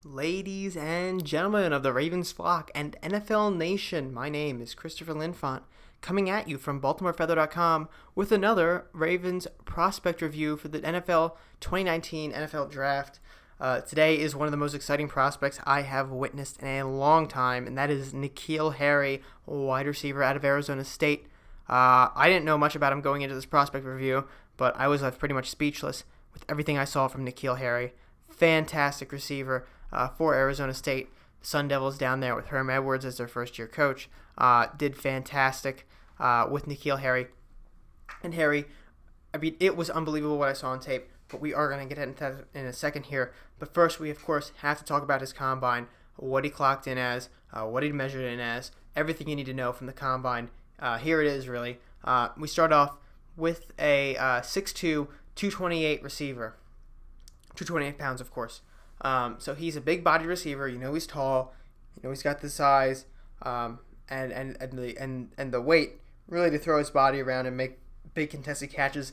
Ladies and gentlemen of the Ravens flock and NFL Nation, my name is Christopher Linfont, coming at you from BaltimoreFeather.com with another Ravens prospect review for the NFL 2019 NFL Draft. Today is one of the most exciting prospects I have witnessed in a long time, and that is N'Keal Harry, wide receiver out of Arizona State. I didn't know much about him going into this prospect review, but I was left pretty much speechless with everything I saw from N'Keal Harry. Fantastic receiver for Arizona State. The Sun Devils down there with Herm Edwards as their first-year coach did fantastic with N'Keal Harry. And Harry, I mean, it was unbelievable what I saw on tape, but we are going to get into that in a second here. But first, we, of course, have to talk about his combine, what he clocked in as, what he measured in as, everything you need to know from the combine. Here it is, really. We start off with a 6'2", 228 receiver. 228 pounds, of course. So he's a big body receiver. You know he's tall. You know he's got the size, and the weight really to throw his body around and make big contested catches.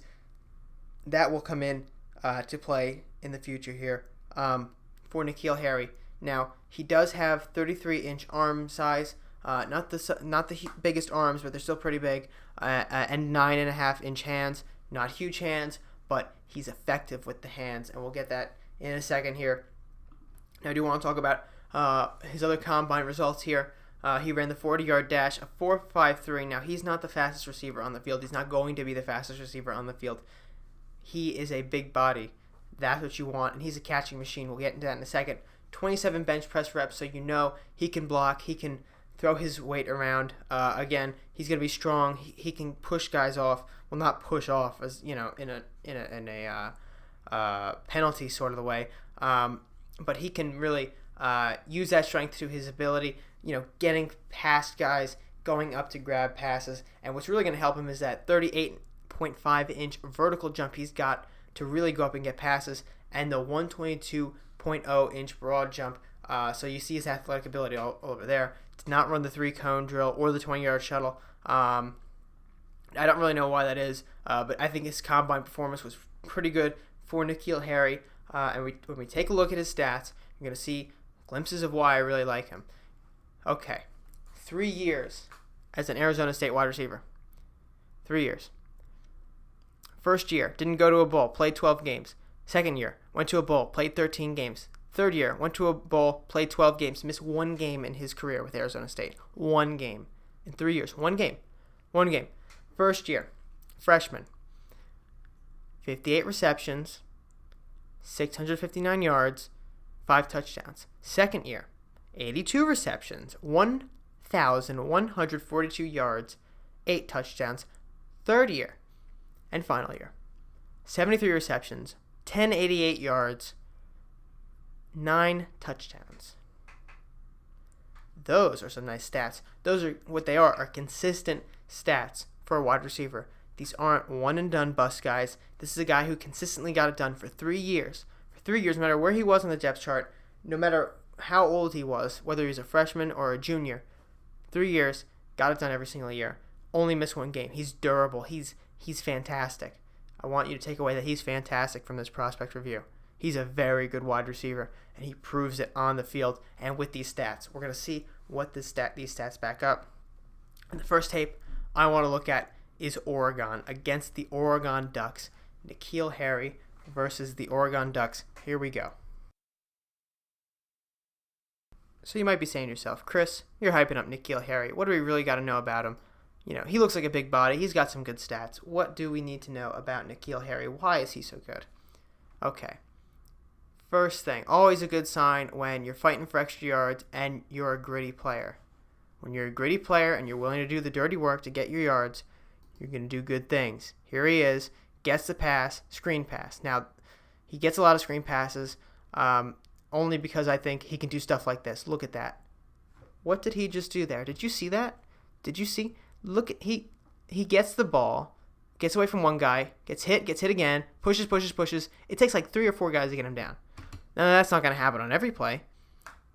That will come in to play in the future here for N'Keal Harry. Now he does have 33-inch arm size. Not the biggest arms, but they're still pretty big. And 9.5-inch hands. Not huge hands, but he's effective with the hands, and we'll get that in a second here. Now, I do want to talk about his other combine results here. He ran the 40-yard dash, a 4.53. Now, he's not the fastest receiver on the field. He's not going to be the fastest receiver on the field. He is a big body. That's what you want, and he's a catching machine. We'll get into that in a second. 27 bench press reps, so you know he can block. He can throw his weight around. Again, he's going to be strong. He can push guys off. Well, not push off, as you know, in a penalty sort of the way. But he can really use that strength to his ability, getting past guys, going up to grab passes. And what's really going to help him is that 38.5-inch vertical jump he's got to really go up and get passes, and the 122.0-inch broad jump. So you see his athletic ability all over there. Did not run the 3-cone drill or the 20-yard shuttle. I don't really know why that is, but I think his combine performance was pretty good for N'Keal Harry. And when we take a look at his stats, you're going to see glimpses of why I really like him. Okay, 3 years as an Arizona State wide receiver. 3 years. First year, didn't go to a bowl, played 12 games. Second year, went to a bowl, played 13 games. Third year, went to a bowl, played 12 games, missed one game in his career with Arizona State. One game. In 3 years. One game. First year, freshman. 58 receptions, 659 yards, 5 touchdowns. Second year, 82 receptions, 1,142 yards, 8 touchdowns. Third year, and final year, 73 receptions, 1,088 yards, 9 touchdowns. Those are some nice stats. Those are what they are consistent stats for a wide receiver. These aren't one-and-done bust guys. This is a guy who consistently got it done for 3 years. For 3 years, no matter where he was on the depth chart, no matter how old he was, whether he was a freshman or a junior, 3 years, got it done every single year. Only missed one game. He's durable. He's fantastic. I want you to take away that he's fantastic from this prospect review. He's a very good wide receiver, and he proves it on the field and with these stats. We're going to see what these stats back up. And the first tape I want to look at is Oregon against the Oregon Ducks. N'Keal Harry versus the Oregon Ducks. Here we go. So you might be saying to yourself, Chris, you're hyping up N'Keal Harry. What do we really got to know about him? He looks like a big body. He's got some good stats. What do we need to know about N'Keal Harry? Why is he so good? Okay. First thing, always a good sign when you're fighting for extra yards and you're a gritty player. When you're a gritty player and you're willing to do the dirty work to get your yards, you're going to do good things. Here he is, gets the pass, screen pass. Now, he gets a lot of screen passes only because I think he can do stuff like this. Look at that. What did he just do there? Did you see that? Did you see? Look, he gets the ball, gets away from one guy, gets hit again, pushes. It takes like 3 or 4 guys to get him down. Now, that's not going to happen on every play,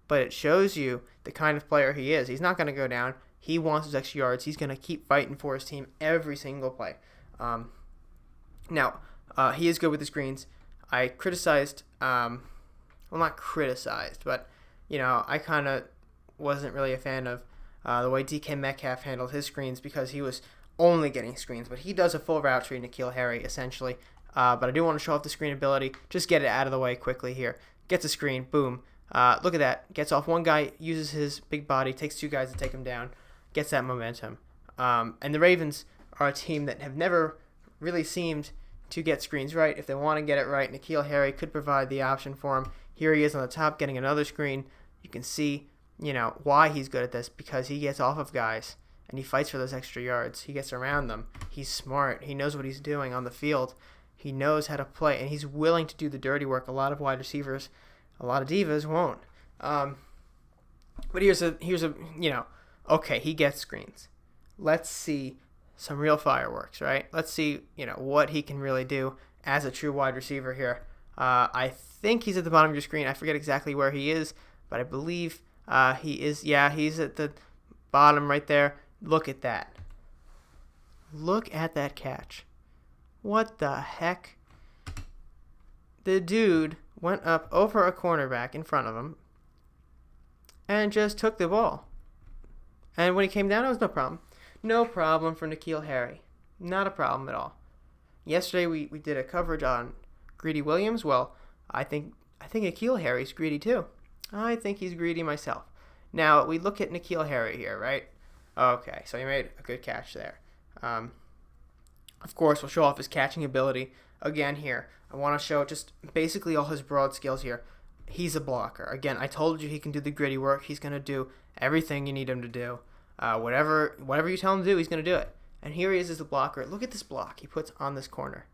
but it shows you the kind of player he is. He's not going to go down. He wants his extra yards. He's going to keep fighting for his team every single play. Now, he is good with the screens. I criticized well, not criticized, but, I kind of wasn't really a fan of the way DK Metcalf handled his screens because he was only getting screens. But he does a full route tree, N'Keal Harry, essentially. But I do want to show off the screen ability. Just get it out of the way quickly here. Gets a screen. Boom. Look at that. Gets off one guy, uses his big body, takes two guys to take him down, gets that momentum. And the Ravens are a team that have never really seemed to get screens right. If they want to get it right, N'Keal Harry could provide the option for him. Here he is on the top getting another screen. You can see, why he's good at this, because he gets off of guys and he fights for those extra yards. He gets around them. He's smart. He knows what he's doing on the field. He knows how to play, and he's willing to do the dirty work. A lot of wide receivers, a lot of divas won't. But here's a okay, he gets screens. Let's see some real fireworks, right? Let's see, what he can really do as a true wide receiver here. I think he's at the bottom of your screen. I forget exactly where he is, but I believe he is. Yeah, he's at the bottom right there. Look at that. Look at that catch. What the heck? The dude went up over a cornerback in front of him and just took the ball. And when he came down, it was no problem. No problem for N'Keal Harry. Not a problem at all. Yesterday we did a coverage on Greedy Williams. Well, I think N'Keal Harry's greedy too. I think he's greedy myself. Now, we look at N'Keal Harry here, right? Okay, so he made a good catch there. Of course, we'll show off his catching ability again here. I want to show just basically all his broad skills here. He's a blocker. Again, I told you he can do the gritty work. He's going to do everything you need him to do. Whatever you tell him to do, he's going to do it. And here he is as a blocker. Look at this block he puts on this corner.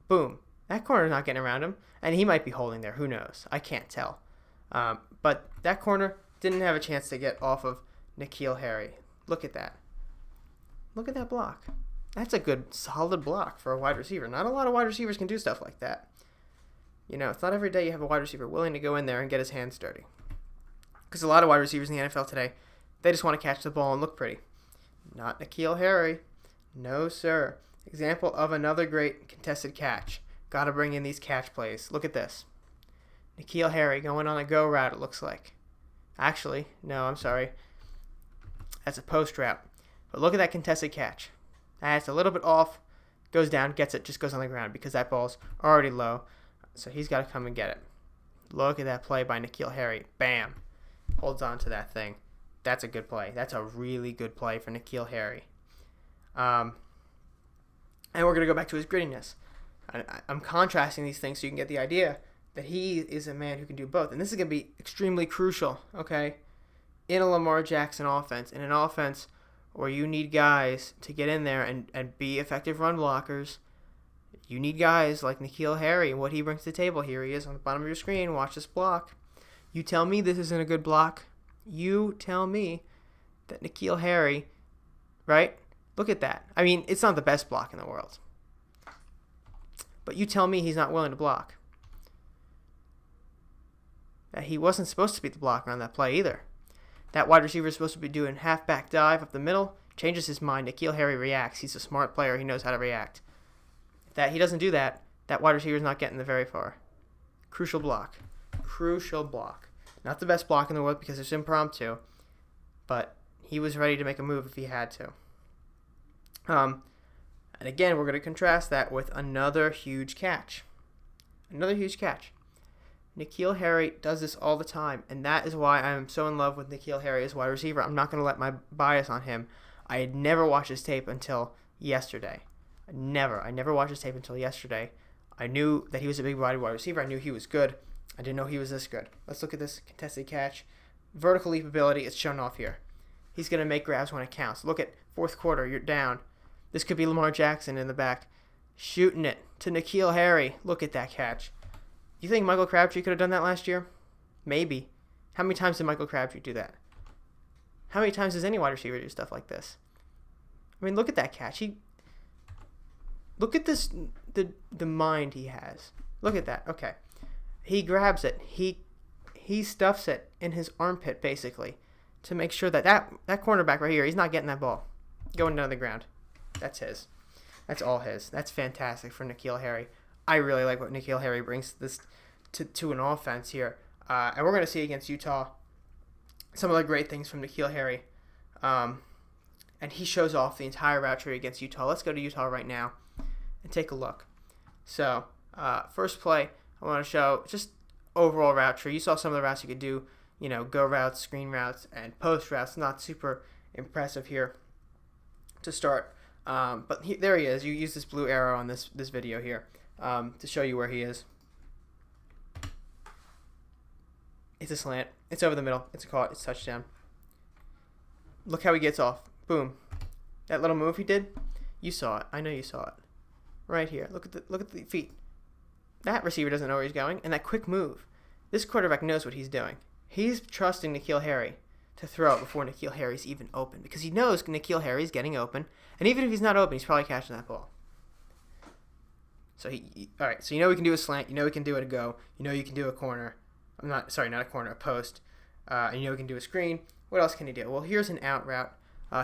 Boom. That corner's not getting around him. And he might be holding there. Who knows? I can't tell. But that corner didn't have a chance to get off of N'Keal Harry. Look at that. Look at that block. That's a good, solid block for a wide receiver. Not a lot of wide receivers can do stuff like that. It's not every day you have a wide receiver willing to go in there and get his hands dirty. Because a lot of wide receivers in the NFL today, they just want to catch the ball and look pretty. Not N'Keal Harry. No, sir. Example of another great contested catch. Got to bring in these catch plays. Look at this. N'Keal Harry going on a go route, it looks like. Actually, no, I'm sorry. That's a post route. But look at that contested catch. That's a little bit off. Goes down, gets it, just goes on the ground because that ball's already low. So he's got to come and get it. Look at that play by N'Keal Harry. Bam. Holds on to that thing. That's a good play. That's a really good play for N'Keal Harry. And we're going to go back to his grittiness. I'm contrasting these things so you can get the idea that he is a man who can do both. And this is going to be extremely crucial, okay, in a Lamar Jackson offense, in an offense where you need guys to get in there and be effective run blockers. You need guys like N'Keal Harry and what he brings to the table. Here he is on the bottom of your screen. Watch this block. You tell me this isn't a good block. You tell me that N'Keal Harry, right? Look at that. I mean, it's not the best block in the world. But you tell me he's not willing to block. That he wasn't supposed to be the blocker on that play either. That wide receiver is supposed to be doing halfback dive up the middle. Changes his mind. N'Keal Harry reacts. He's a smart player. He knows how to react. If he doesn't do that, that wide receiver is not getting the very far. Crucial block. Crucial block. Not the best block in the world because it's impromptu, but he was ready to make a move if he had to. And again, we're going to contrast that with another huge catch. Another huge catch. N'Keal Harry does this all the time, and that is why I'm so in love with N'Keal Harry as wide receiver. I'm not going to let my bias on him. I had never watched his tape until yesterday. I never watched his tape until yesterday. I knew that he was a big body wide receiver. I knew he was good. I didn't know he was this good. Let's look at this contested catch. Vertical leap ability, it's shown off here. He's going to make grabs when it counts. Look at fourth quarter, you're down. This could be Lamar Jackson in the back. Shooting it to N'Keal Harry. Look at that catch. You think Michael Crabtree could have done that last year? Maybe. How many times did Michael Crabtree do that? How many times does any wide receiver do stuff like this? I mean, look at that catch. Look at this, the mind he has. Look at that. Okay. He grabs it. He stuffs it in his armpit, basically, to make sure that cornerback right here, he's not getting that ball going down the ground. That's his. That's all his. That's fantastic for N'Keal Harry. I really like what N'Keal Harry brings to to an offense here. And we're going to see against Utah some of the great things from N'Keal Harry. And he shows off the entire route tree against Utah. Let's go to Utah right now and take a look. So, first play, I want to show just overall route tree. You saw some of the routes you could do, go routes, screen routes, and post routes. Not super impressive here to start. But there he is. You use this blue arrow on this video here to show you where he is. It's a slant. It's over the middle. It's a caught. It's touchdown. Look how he gets off. Boom. That little move he did, you saw it. I know you saw it. Right here. Look at the feet. That receiver doesn't know where he's going, and that quick move. This quarterback knows what he's doing. He's trusting N'Keal Harry to throw it before N'Keal Harry's even open, because he knows N'Keal Harry's getting open, and even if he's not open, he's probably catching that ball. So all right. So he can do a slant. He can do a go. You can do a corner. Not a corner, a post. And he can do a screen. What else can he do? Well, here's an out route.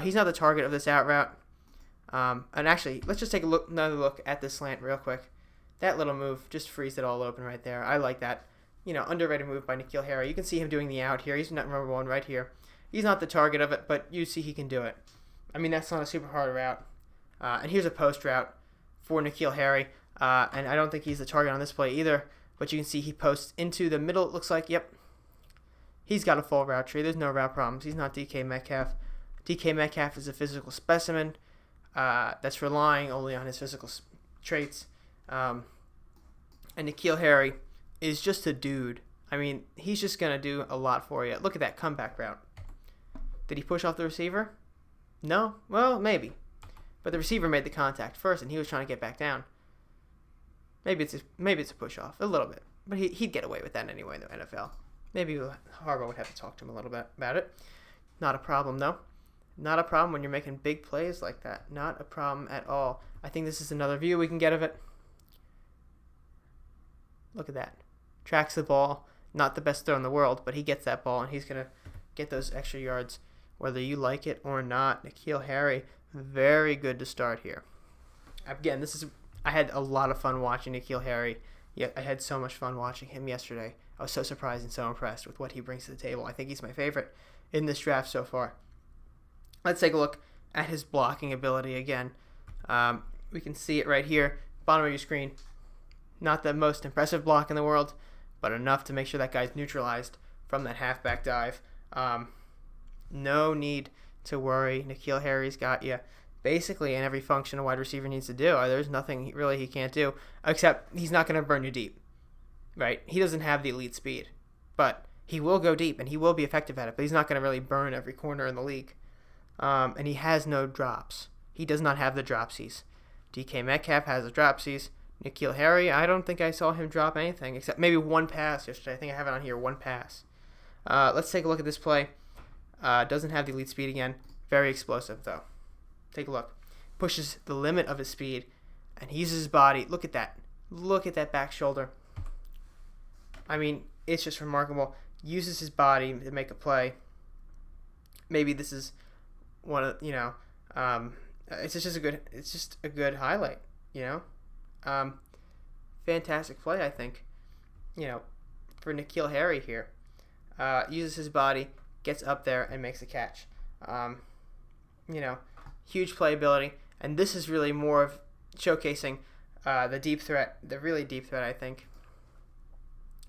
He's not the target of this out route. And actually, let's just take another look at this slant real quick. That little move just frees it all open right there. I like that. Underrated move by N'Keal Harry. You can see him doing the out here. He's number one right here. He's not the target of it, but you see he can do it. I mean, that's not a super hard route. And here's a post route for N'Keal Harry. And I don't think he's the target on this play either. But you can see he posts into the middle, it looks like. Yep. He's got a full route tree. There's no route problems. He's not DK Metcalf. DK Metcalf is a physical specimen that's relying only on his physical traits. And N'Keal Harry is just a dude. I mean, he's just going to do a lot for you. Look at that comeback route. Did he push off the receiver? No? Well, maybe. But the receiver made the contact first, and he was trying to get back down. Maybe it's a push-off, a little bit. But he'd get away with that anyway in the NFL. Maybe Harbaugh would have to talk to him a little bit about it. Not a problem, though. Not a problem when you're making big plays like that. Not a problem at all. I think this is another view we can get of it. Look at that. Tracks the ball. Not the best throw in the world, but he gets that ball, and he's going to get those extra yards whether you like it or not. N'Keal Harry, very good to start here. Again, I had a lot of fun watching N'Keal Harry. Yeah, I had so much fun watching him yesterday. I was so surprised and so impressed with what he brings to the table. I think he's my favorite in this draft so far. Let's take a look at his blocking ability again. We can see it right here, bottom of your screen. Not the most impressive block in the world, but enough to make sure that guy's neutralized from that halfback dive. No need to worry. N'Keal Harry's got you basically in every function a wide receiver needs to do. There's nothing really he can't do, except he's not going to burn you deep, right? He doesn't have the elite speed, but he will go deep, and he will be effective at it, but he's not going to really burn every corner in the league. And he has no drops. He does not have the dropsies. DK Metcalf has the dropsies. N'Keal Harry, I don't think I saw him drop anything, except maybe one pass yesterday. I think I have it on here, one pass. Let's take a look at this play. Doesn't have the elite speed again. Very explosive, though. Take a look. Pushes the limit of his speed, and he uses his body. Look at that. Look at that back shoulder. I mean, it's just remarkable. Uses his body to make a play. Maybe this is one of, it's just a good highlight, Fantastic play, I think, for N'Keal Harry here. Uses his body, gets up there, and makes a catch. Huge playability, and this is really more of showcasing the really deep threat, I think.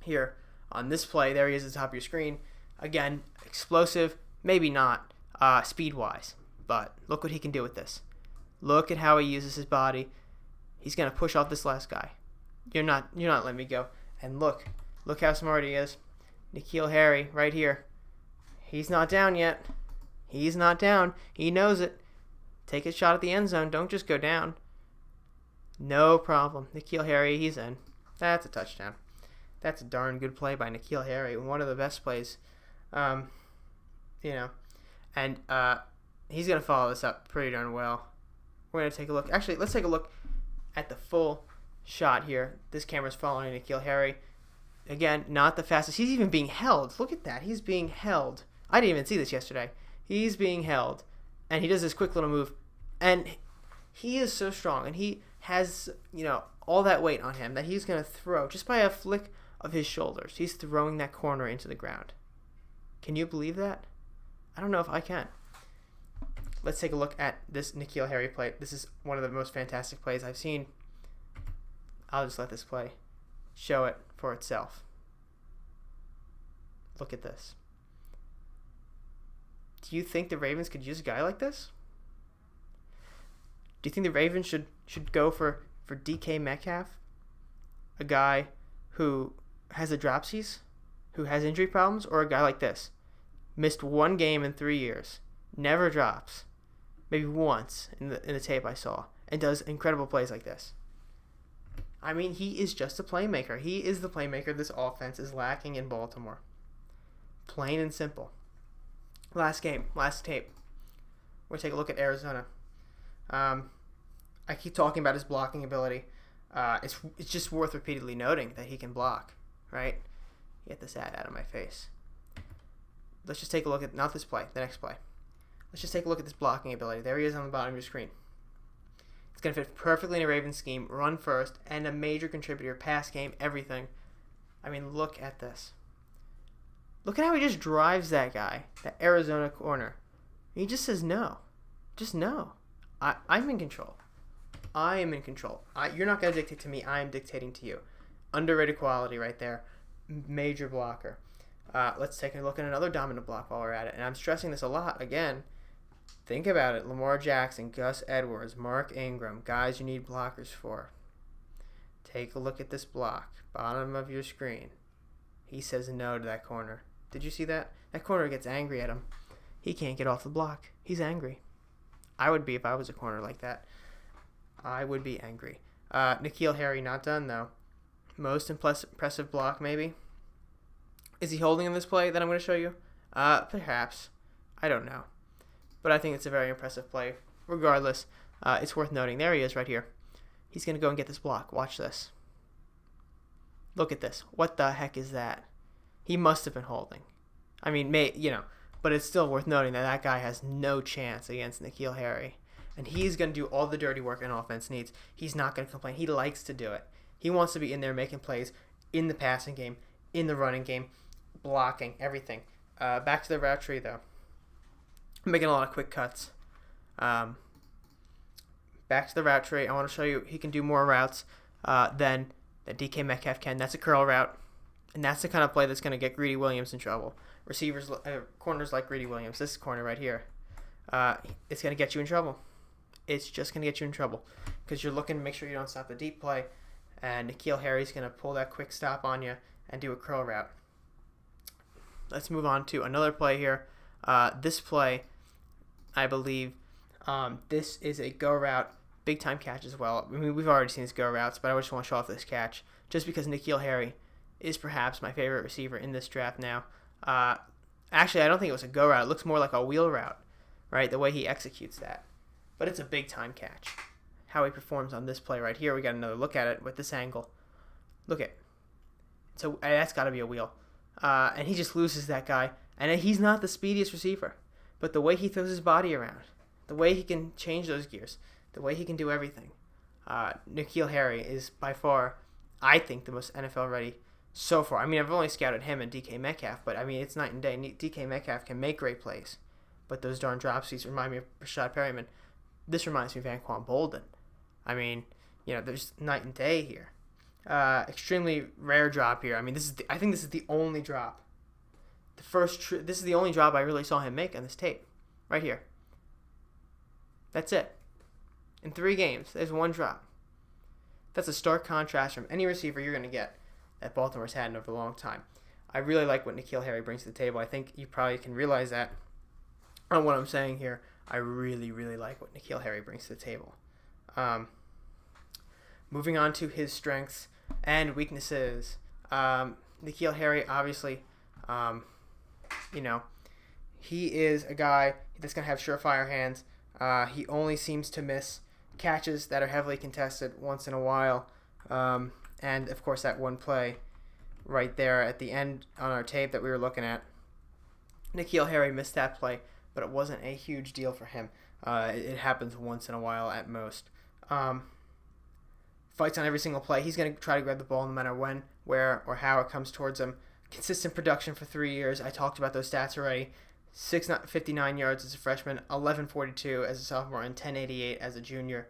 Here on this play, there he is at the top of your screen. Again, explosive, maybe not speed-wise, but look what he can do with this. Look at how he uses his body. He's gonna push off this last guy. You're not letting me go. And look how smart he is. N'Keal Harry right here. He's not down yet. He's not down. He knows it. Take a shot at the end zone. Don't just go down. No problem. N'Keal Harry, he's in. That's a touchdown. That's a darn good play by N'Keal Harry. One of the best plays. And he's going to follow this up pretty darn well. We're going to take a look. Actually, let's take a look at the full shot here. This camera's following N'Keal Harry. Again, not the fastest. He's even being held. Look at that. He's being held. I didn't even see this yesterday. He's being held. And he does this quick little move. And he is so strong. And he has, all that weight on him that he's going to throw just by a flick of his shoulders. He's throwing that corner into the ground. Can you believe that? I don't know if I can. Let's take a look at this N'Keal Harry play. This is one of the most fantastic plays I've seen. I'll just let this play show it for itself. Look at this. Do you think the Ravens could use a guy like this? Do you think the Ravens should go for DK Metcalf? A guy who has the dropsies, who has injury problems, or a guy like this? Missed one game in 3 years, never drops, maybe once in the tape I saw, and does incredible plays like this. I mean, he is just a playmaker. He is the playmaker this offense is lacking in Baltimore. Plain and simple. Last game, last tape. We're going to take a look at Arizona. I keep talking about his blocking ability. It's just worth repeatedly noting that he can block, right? Get this ad out of my face. Let's just take a look at, not this play, the next play. Let's just take a look at this blocking ability. There he is on the bottom of your screen. It's going to fit perfectly in a Ravens scheme, run first, and a major contributor, pass game, everything. I mean, look at this. Look at how he just drives that guy, that Arizona corner. He just says no. Just no. I'm in control. I am in control. You're not going to dictate to me. I am dictating to you. Underrated quality right there. Major blocker. Let's take a look at another dominant block while we're at it. And I'm stressing this a lot. Again, think about it. Lamar Jackson, Gus Edwards, Mark Ingram, guys you need blockers for. Take a look at this block. Bottom of your screen. He says no to that corner. Did you see that? That corner gets angry at him. He can't get off the block. He's angry. I would be if I was a corner like that. I would be angry. N'Keal Harry not done, though. Most impressive block, maybe. Is he holding in this play that I'm going to show you? Perhaps. I don't know. But I think it's a very impressive play. Regardless, it's worth noting. There he is right here. He's going to go and get this block. Watch this. Look at this. What the heck is that? He must have been holding. I mean, but it's still worth noting that that guy has no chance against N'Keal Harry. And he's going to do all the dirty work an offense needs. He's not going to complain. He likes to do it. He wants to be in there making plays in the passing game, in the running game, blocking, everything. Back to the route tree, though. I'm making a lot of quick cuts. Back to the route tree. I want to show you he can do more routes than DK Metcalf can. That's a curl route. And that's the kind of play that's going to get Greedy Williams in trouble. Corners like Greedy Williams, this corner right here, it's going to get you in trouble. It's just going to get you in trouble because you're looking to make sure you don't stop the deep play, and N'Keal Harry's going to pull that quick stop on you and do a curl route. Let's move on to another play here. This play, I believe, this is a go route, big time catch as well. I mean, we've already seen his go routes, but I just want to show off this catch just because N'Keal Harry is perhaps my favorite receiver in this draft now. Actually, I don't think it was a go route. It looks more like a wheel route, right? The way he executes that. But it's a big time catch. How he performs on this play right here. We got another look at it with this angle. Look at. So that's got to be a wheel. And he just loses that guy. And he's not the speediest receiver. But the way he throws his body around, the way he can change those gears, the way he can do everything. N'Keal Harry is by far, I think, the most NFL ready so far. I mean, I've only scouted him and DK Metcalf, but I mean, it's night and day. DK Metcalf can make great plays, but those darn dropsies remind me of Breshad Perriman. This reminds me of Anquan Bolden. I mean, there's night and day here. Extremely rare drop here. I mean, I think this is the only drop. This is the only drop I really saw him make on this tape, right here. That's it. In 3 games, there's one drop. That's a stark contrast from any receiver you're going to get that Baltimore's had in over a long time. I really like what N'Keal Harry brings to the table. I think you probably can realize that on what I'm saying here. I really, really like what N'Keal Harry brings to the table. Moving on to his strengths and weaknesses. N'Keal Harry, obviously, he is a guy that's going to have surefire hands. He only seems to miss catches that are heavily contested once in a while. And, of course, that one play right there at the end on our tape that we were looking at. N'Keal Harry missed that play, but it wasn't a huge deal for him. It happens once in a while at most. fights on every single play. He's going to try to grab the ball no matter when, where, or how it comes towards him. Consistent production for 3 years. I talked about those stats already. 659 yards as a freshman, 1142 as a sophomore, and 1088 as a junior.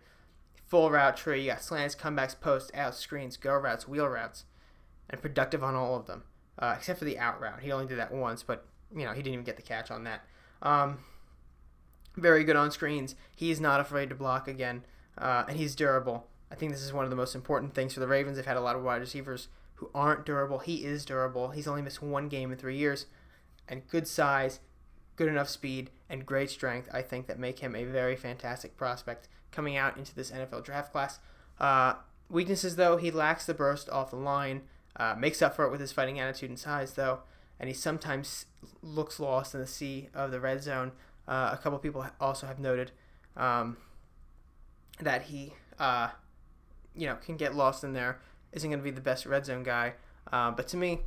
Full route tree. You got slants, comebacks, posts, outs, screens, go routes, wheel routes, and productive on all of them, except for the out route. He only did that once, but he didn't even get the catch on that. Very good on screens. He's not afraid to block again, and he's durable. I think this is one of the most important things for the Ravens. They've had a lot of wide receivers who aren't durable. He is durable. He's only missed one game in 3 years, and good size, good enough speed, and great strength, I think, that make him a very fantastic prospect coming out into this NFL draft class. Weaknesses, though, he lacks the burst off the line, makes up for it with his fighting attitude and size, though, and he sometimes looks lost in the sea of the red zone. A couple people also have noted that he, can get lost in there, isn't going to be the best red zone guy, but to me,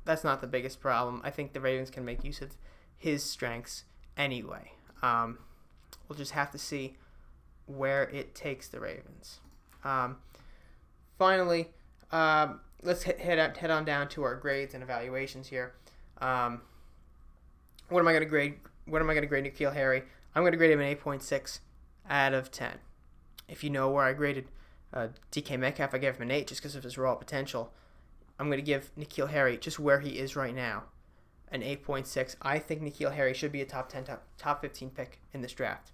that's not the biggest problem. I think the Ravens can make use of his strengths anyway. We'll just have to see where it takes the Ravens. Finally, let's head on down to our grades and evaluations here. What am I going to grade? What am I going to grade N'Keal Harry? I'm going to grade him an 8.6 out of 10. If you know where I graded DK Metcalf, I gave him an 8 just because of his raw potential. I'm going to give N'Keal Harry just where he is right now an 8.6. I think N'Keal Harry should be a top 10, top 15 pick in this draft.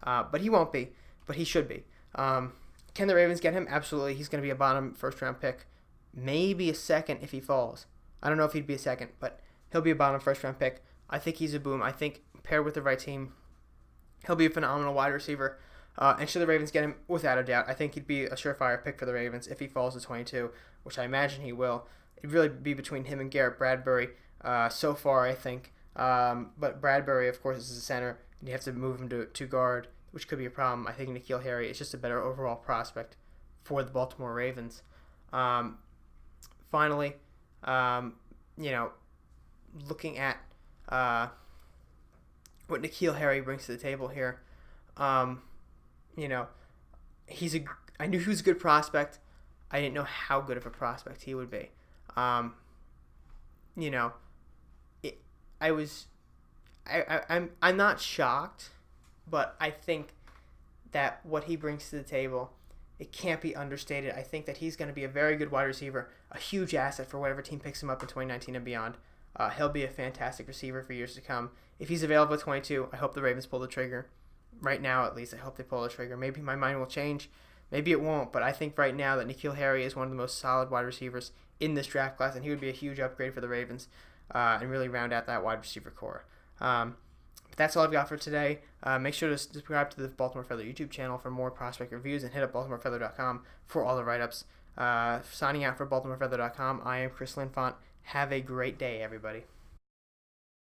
But he won't be, but he should be. Can the Ravens get him? Absolutely. He's going to be a bottom first-round pick. Maybe a second if he falls. I don't know if he'd be a second, but he'll be a bottom first-round pick. I think he's a boom. I think paired with the right team, he'll be a phenomenal wide receiver. And should the Ravens get him? Without a doubt. I think he'd be a surefire pick for the Ravens if he falls to 22, which I imagine he will. It'd really be between him and Garrett Bradbury so far, I think. But Bradbury, of course, is a center, and you have to move him to guard, which could be a problem. I think N'Keal Harry is just a better overall prospect for the Baltimore Ravens. Finally, looking at what N'Keal Harry brings to the table here, I knew he was a good prospect. I didn't know how good of a prospect he would be. I'm not shocked, but I think that what he brings to the table, it can't be understated. I think that he's going to be a very good wide receiver, a huge asset for whatever team picks him up in 2019 and beyond. He'll be a fantastic receiver for years to come. If he's available at 22, I hope the Ravens pull the trigger. Right now, at least, I hope they pull the trigger. Maybe my mind will change. Maybe it won't, but I think right now that N'Keal Harry is one of the most solid wide receivers in this draft class, and he would be a huge upgrade for the Ravens and really round out that wide receiver core. But that's all I've got for today. Make sure to subscribe to the Baltimore Feather YouTube channel for more prospect reviews, and hit up BaltimoreFeather.com for all the write-ups. Signing out for BaltimoreFeather.com, I am Chris Linfont. Have a great day, everybody.